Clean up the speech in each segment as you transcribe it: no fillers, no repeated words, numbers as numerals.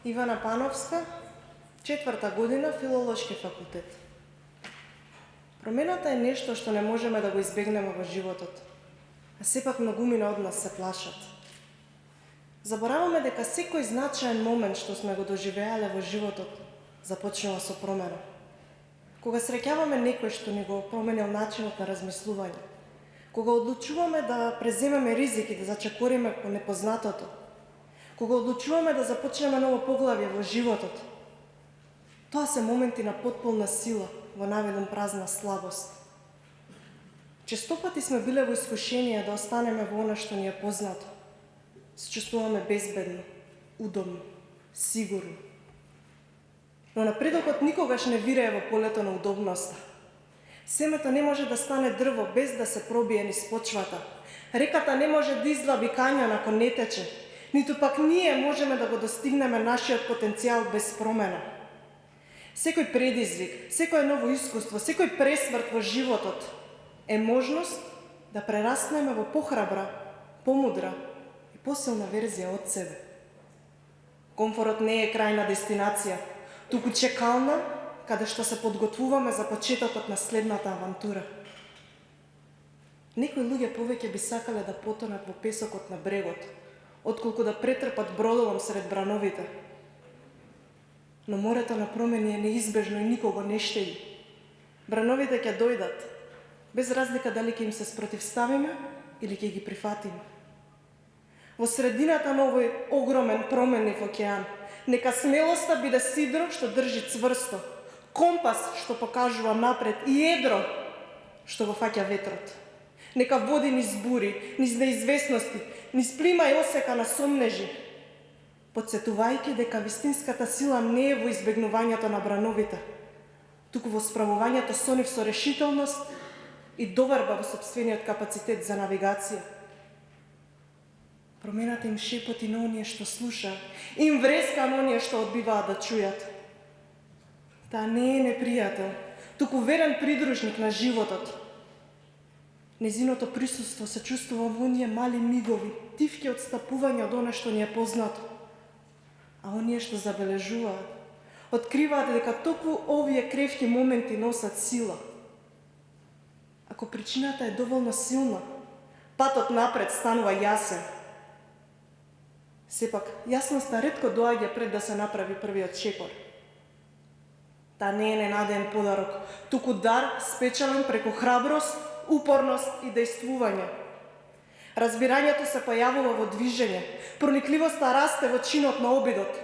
Ивана Пановска, 4-та година, филолошки факултет. Промената е нешто што не можеме да го избегнеме во животот, а сепак многумина од нас се плашат. Забораваме дека секој значаен момент што сме го доживеале во животот започнува со промена. Кога среќаваме некој што ни го променил начинот на размислување, кога одлучуваме да преземеме ризик и да зачекориме по непознатото, кога одлучуваме да започнеме ново поглавје во животот, тоа се моменти на потполна сила во наведен празна слабост. Честопати сме биле во искушение да останеме во она што ни е познато. Се чувствуваме безбедно, удобно, сигурно. Но напредокот никогаш не вирее во полето на удобноста. Семето не може да стане дрво без да се пробие низ почвата. Реката не може да излаби кања након не тече, ниту пак ние можеме да го достигнеме нашиот потенцијал без промена. Секој предизвик, секој ново искуство, секој пресврт во животот е можност да прераснеме во похрабра, помудра и посилна верзија од себе. Комфорот не е крајна дестинација, туку чекална, каде што се подготвуваме за почетокот на следната авантура. Некои луѓе повеќе би сакале да потонат во песокот на брегот, отколку да претрпат бродовом сред брановите. Но морето на промени е неизбежно и никого не штеди. Брановите ќе дојдат, без разлика дали ќе им се спротивставиме или ќе ги прифатиме. Во средината на овој огромен променлив океан, нека смелоста биде сидро што држи цврсто, компас што покажува напред и едро што го фаќа ветрот. Нека води низ бури, низ неизвестности, низ плима и осека на сомнежи, подсетувајќи дека вистинската сила не е во избегнувањето на брановите, туку во справувањето со нив со решителност и доверба во сопствениот капацитет за навигација. Промената им шепоти на оние што слушаат, им вреска на оние што одбиваат да чујат. Таа не е непријател, туку верен придружник на животот. Незиното присуство се чувствува во оние мали мигови, тивки одстапувања од она што ни е познато. А оние што забележуваат, откриваат дека токму овие кревки моменти носат сила. Ако причината е доволно силна, патот напред станува јасен. Сепак, јасноста ретко доаѓа пред да се направи првиот чекор. Та не е ненаден подарок, туку дар спечелен преку храброст, упорност и дејствување. Разбирањето се појавува во движење, проникливоста расте во чинот на обидот,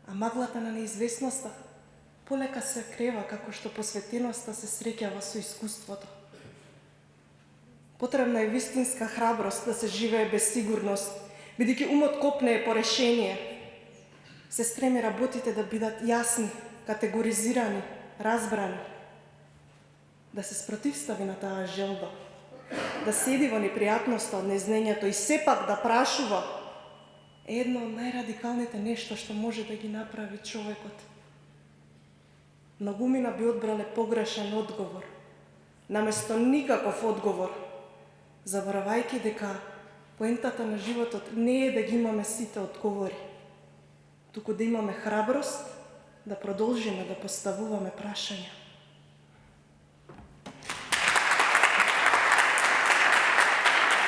а маглата на неизвестноста полека се крева како што посветеноста се среќава со искуството. Потребна е вистинска храброст да се живее без сигурност, бидејќи умот копнее по решение. Се стреми работите да бидат јасни, категоризирани, разбрани. Да се спротивстави на таа желба, да седи во непријатноста од незнаењето и сепак да прашува, е едно од најрадикалните нешто што може да ги направи човекот. Многумина би одбрале погрешен одговор, наместо никаков одговор, заборавајќи дека поентата на животот не е да ги имаме сите одговори, туку да имаме храброст да продолжиме да поставуваме прашања.